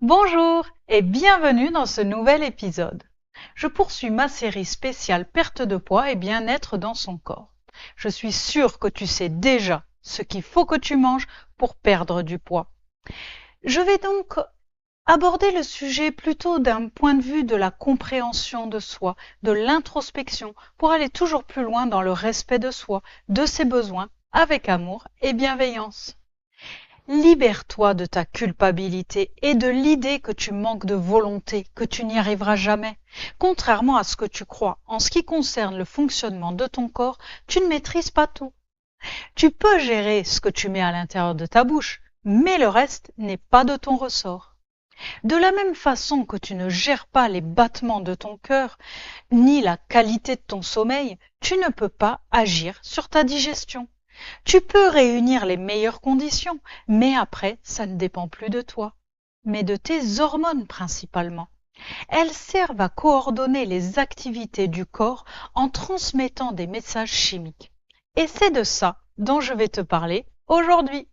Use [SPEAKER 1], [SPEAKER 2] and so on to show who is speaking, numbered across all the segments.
[SPEAKER 1] Bonjour et bienvenue dans ce nouvel épisode. Je poursuis ma série spéciale perte de poids et bien-être dans son corps. Je suis sûre que tu sais déjà ce qu'il faut que tu manges pour perdre du poids. Je vais donc aborder le sujet plutôt d'un point de vue de la compréhension de soi, de l'introspection, pour aller toujours plus loin dans le respect de soi, de ses besoins, avec amour et bienveillance. Libère-toi de ta culpabilité et de l'idée que tu manques de volonté, que tu n'y arriveras jamais. Contrairement à ce que tu crois, en ce qui concerne le fonctionnement de ton corps, tu ne maîtrises pas tout. Tu peux gérer ce que tu mets à l'intérieur de ta bouche, mais le reste n'est pas de ton ressort. De la même façon que tu ne gères pas les battements de ton cœur, ni la qualité de ton sommeil, tu ne peux pas agir sur ta digestion. Tu peux réunir les meilleures conditions, mais après, ça ne dépend plus de toi, mais de tes hormones principalement. Elles servent à coordonner les activités du corps en transmettant des messages chimiques. Et c'est de ça dont je vais te parler aujourd'hui.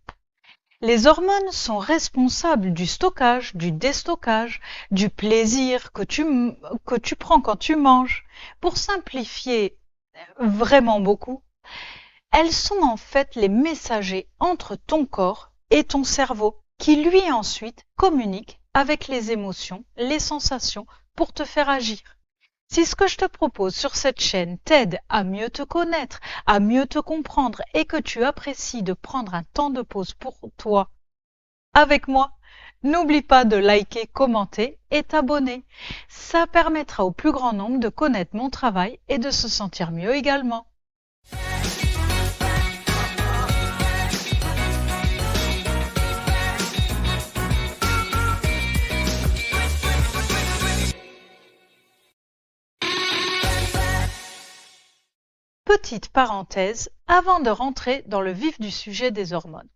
[SPEAKER 1] Les hormones sont responsables du stockage, du déstockage, du plaisir que tu prends quand tu manges. Pour simplifier vraiment beaucoup, elles sont en fait les messagers entre ton corps et ton cerveau, qui lui ensuite communique avec les émotions, les sensations pour te faire agir. Si ce que je te propose sur cette chaîne t'aide à mieux te connaître, à mieux te comprendre et que tu apprécies de prendre un temps de pause pour toi avec moi, n'oublie pas de liker, commenter et t'abonner. Ça permettra au plus grand nombre de connaître mon travail et de se sentir mieux également. Petite parenthèse avant de rentrer dans le vif du sujet des hormones.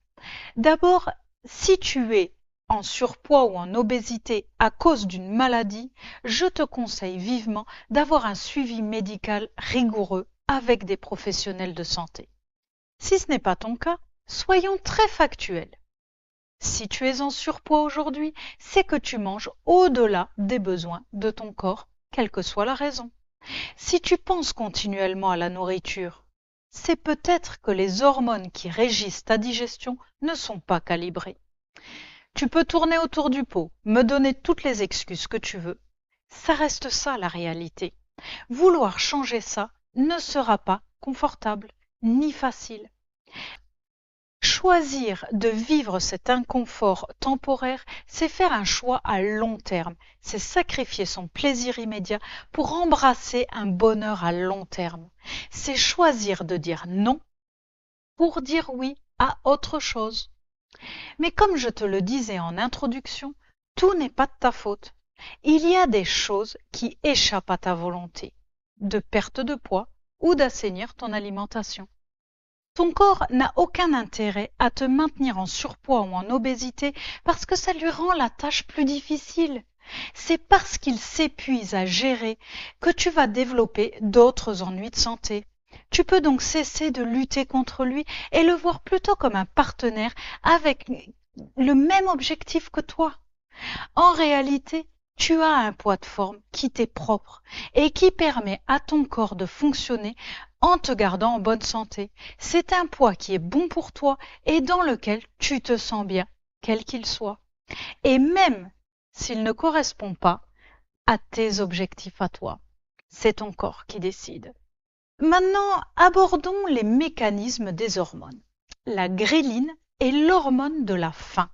[SPEAKER 1] D'abord, si tu es en surpoids ou en obésité à cause d'une maladie, je te conseille vivement d'avoir un suivi médical rigoureux avec des professionnels de santé. Si ce n'est pas ton cas, soyons très factuels. Si tu es en surpoids aujourd'hui, c'est que tu manges au-delà des besoins de ton corps, quelle que soit la raison. Si tu penses continuellement à la nourriture, c'est peut-être que les hormones qui régissent ta digestion ne sont pas calibrées. Tu peux tourner autour du pot, me donner toutes les excuses que tu veux. Ça reste ça la réalité. Vouloir changer ça ne sera pas confortable ni facile. Choisir de vivre cet inconfort temporaire, c'est faire un choix à long terme. C'est sacrifier son plaisir immédiat pour embrasser un bonheur à long terme. C'est choisir de dire non pour dire oui à autre chose. Mais comme je te le disais en introduction, tout n'est pas de ta faute. Il y a des choses qui échappent à ta volonté, de perte de poids ou d'assainir ton alimentation. Ton corps n'a aucun intérêt à te maintenir en surpoids ou en obésité parce que ça lui rend la tâche plus difficile. C'est parce qu'il s'épuise à gérer que tu vas développer d'autres ennuis de santé. Tu peux donc cesser de lutter contre lui et le voir plutôt comme un partenaire avec le même objectif que toi. En réalité, tu as un poids de forme qui t'est propre et qui permet à ton corps de fonctionner en te gardant en bonne santé. C'est un poids qui est bon pour toi et dans lequel tu te sens bien, quel qu'il soit. Et même s'il ne correspond pas à tes objectifs à toi, c'est ton corps qui décide. Maintenant, abordons les mécanismes des hormones. La gréline est l'hormone de la faim.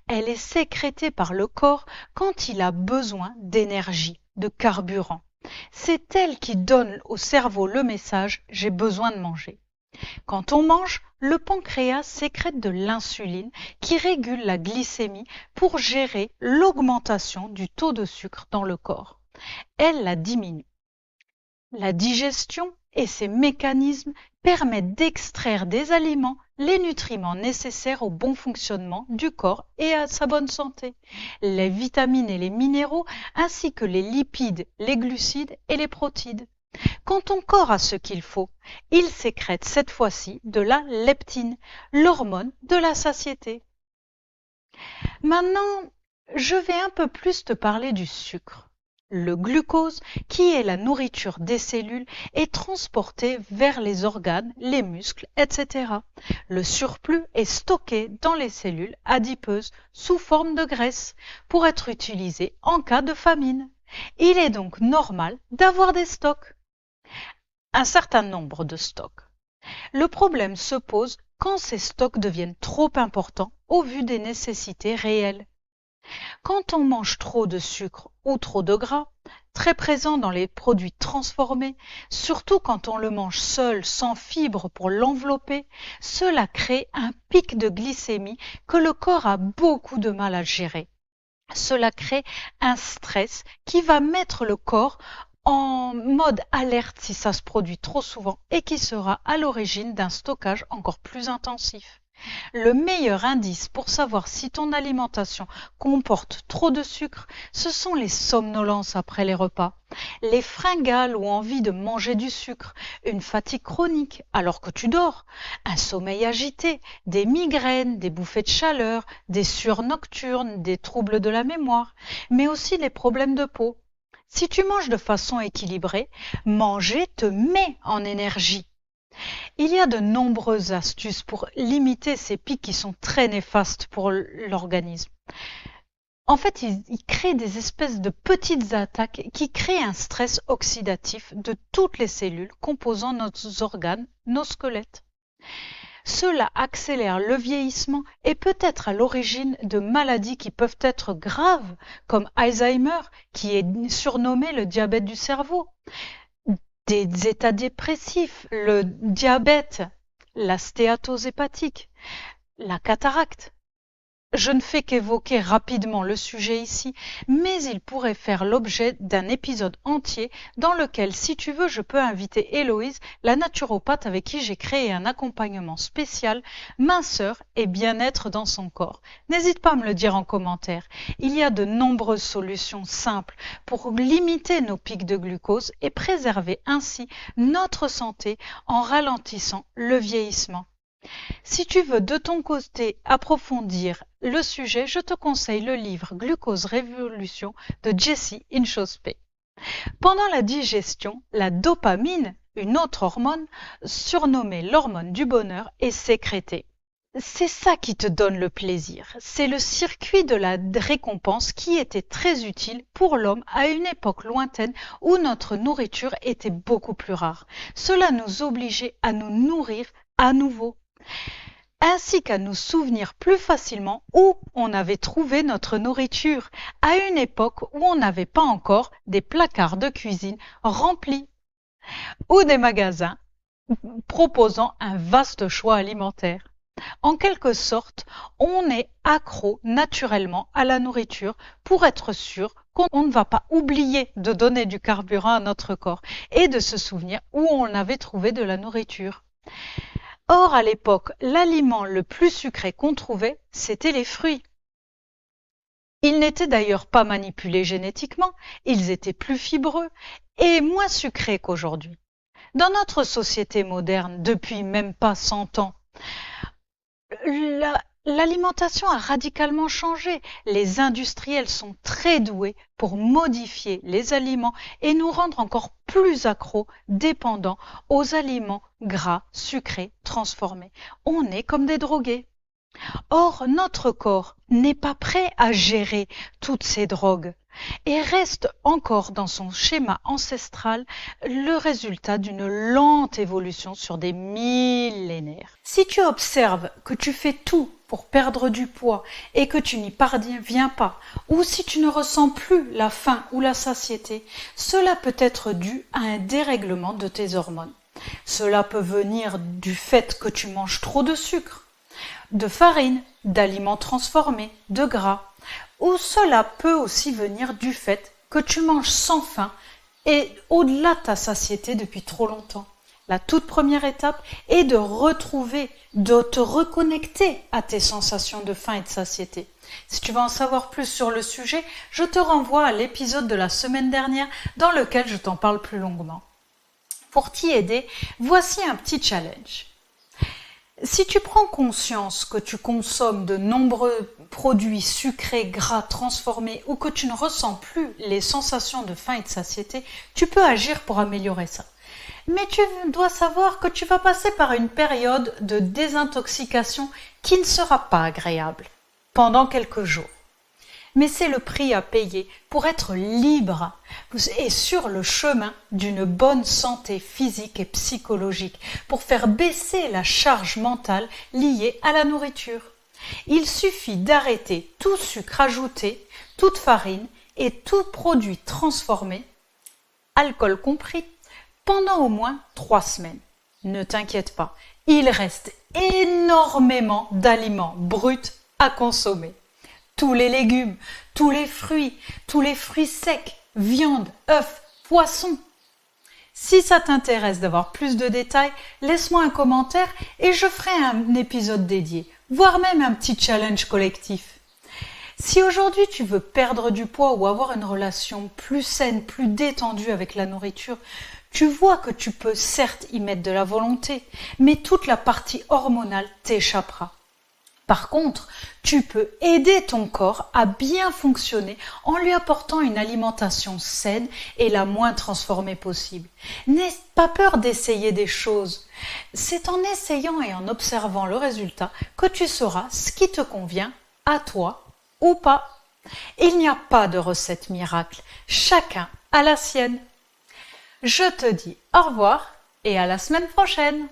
[SPEAKER 1] Elle est sécrétée par le corps quand il a besoin d'énergie, de carburant. C'est elle qui donne au cerveau le message « j'ai besoin de manger ». Quand on mange, le pancréas sécrète de l'insuline qui régule la glycémie pour gérer l'augmentation du taux de sucre dans le corps. Elle la diminue. La digestion et ses mécanismes permettent d'extraire des aliments les nutriments nécessaires au bon fonctionnement du corps et à sa bonne santé, les vitamines et les minéraux, ainsi que les lipides, les glucides et les protides. Quand ton corps a ce qu'il faut, il sécrète cette fois-ci de la leptine, l'hormone de la satiété. Maintenant, Je vais un peu plus te parler du sucre. Le glucose, qui est la nourriture des cellules, est transporté vers les organes, les muscles, etc. Le surplus est stocké dans les cellules adipeuses sous forme de graisse pour être utilisé en cas de famine. Il est donc normal d'avoir des stocks, un certain nombre de stocks. Le problème se pose quand ces stocks deviennent trop importants au vu des nécessités réelles. Quand on mange trop de sucre ou trop de gras, très présent dans les produits transformés, surtout quand on le mange seul, sans fibres pour l'envelopper, cela crée un pic de glycémie que le corps a beaucoup de mal à gérer. Cela crée un stress qui va mettre le corps en mode alerte si ça se produit trop souvent et qui sera à l'origine d'un stockage encore plus intensif. Le meilleur indice pour savoir si ton alimentation comporte trop de sucre, ce sont les somnolences après les repas, les fringales ou envie de manger du sucre, une fatigue chronique alors que tu dors, un sommeil agité, des migraines, des bouffées de chaleur, des sueurs nocturnes, des troubles de la mémoire, mais aussi les problèmes de peau. Si tu manges de façon équilibrée, manger te met en énergie. Il y a de nombreuses astuces pour limiter ces pics qui sont très néfastes pour l'organisme. En fait, ils créent des espèces de petites attaques qui créent un stress oxydatif de toutes les cellules composant nos organes, nos squelettes. Cela accélère le vieillissement et peut être à l'origine de maladies qui peuvent être graves, comme Alzheimer, qui est surnommé le diabète du cerveau, des états dépressifs, le diabète, la stéatose hépatique, la cataracte. Je ne fais qu'évoquer rapidement le sujet ici, mais il pourrait faire l'objet d'un épisode entier dans lequel, si tu veux, je peux inviter Héloïse, la naturopathe avec qui j'ai créé un accompagnement spécial minceur et bien-être dans son corps. N'hésite pas à me le dire en commentaire. Il y a de nombreuses solutions simples pour limiter nos pics de glucose et préserver ainsi notre santé en ralentissant le vieillissement. Si tu veux de ton côté approfondir le sujet, je te conseille le livre Glucose Révolution de Jessie Inchauspé. Pendant la digestion, la dopamine, une autre hormone, surnommée l'hormone du bonheur, est sécrétée. C'est ça qui te donne le plaisir. C'est le circuit de la récompense qui était très utile pour l'homme à une époque lointaine où notre nourriture était beaucoup plus rare. Cela nous obligeait à nous nourrir à nouveau, ainsi qu'à nous souvenir plus facilement où on avait trouvé notre nourriture, à une époque où on n'avait pas encore des placards de cuisine remplis, ou des magasins proposant un vaste choix alimentaire. En quelque sorte, on est accro naturellement à la nourriture pour être sûr qu'on ne va pas oublier de donner du carburant à notre corps et de se souvenir où on avait trouvé de la nourriture. Or, à l'époque, l'aliment le plus sucré qu'on trouvait, c'était les fruits. Ils n'étaient d'ailleurs pas manipulés génétiquement, ils étaient plus fibreux et moins sucrés qu'aujourd'hui. Dans notre société moderne, depuis même pas 100 ans, l'alimentation a radicalement changé. Les industriels sont très doués pour modifier les aliments et nous rendre encore plus accros, dépendants aux aliments gras, sucrés, transformés. On est comme des drogués. Or, notre corps n'est pas prêt à gérer toutes ces drogues et reste encore dans son schéma ancestral le résultat d'une lente évolution sur des millénaires. Si tu observes que tu fais tout pour perdre du poids et que tu n'y parviens pas, ou si tu ne ressens plus la faim ou la satiété, cela peut être dû à un dérèglement de tes hormones. Cela peut venir du fait que tu manges trop de sucre, de farine, d'aliments transformés, de gras, ou cela peut aussi venir du fait que tu manges sans faim et au-delà de ta satiété depuis trop longtemps. La toute première étape est de te reconnecter à tes sensations de faim et de satiété. Si tu veux en savoir plus sur le sujet, je te renvoie à l'épisode de la semaine dernière dans lequel je t'en parle plus longuement. Pour t'y aider, voici un petit challenge. Si tu prends conscience que tu consommes de nombreux produits sucrés, gras, transformés ou que tu ne ressens plus les sensations de faim et de satiété, tu peux agir pour améliorer ça. Mais tu dois savoir que tu vas passer par une période de désintoxication qui ne sera pas agréable pendant quelques jours. Mais c'est le prix à payer pour être libre et sur le chemin d'une bonne santé physique et psychologique, pour faire baisser la charge mentale liée à la nourriture. Il suffit d'arrêter tout sucre ajouté, toute farine et tout produit transformé, alcool compris, pendant au moins 3 semaines. Ne t'inquiète pas, il reste énormément d'aliments bruts à consommer. Tous les légumes, tous les fruits secs, viande, œufs, poissons. Si ça t'intéresse d'avoir plus de détails, laisse-moi un commentaire et je ferai un épisode dédié, voire même un petit challenge collectif. Si aujourd'hui tu veux perdre du poids ou avoir une relation plus saine, plus détendue avec la nourriture, tu vois que tu peux certes y mettre de la volonté, mais toute la partie hormonale t'échappera. Par contre, tu peux aider ton corps à bien fonctionner en lui apportant une alimentation saine et la moins transformée possible. N'aie pas peur d'essayer des choses. C'est en essayant et en observant le résultat que tu sauras ce qui te convient à toi ou pas. Il n'y a pas de recette miracle, chacun a la sienne. Je te dis au revoir et à la semaine prochaine.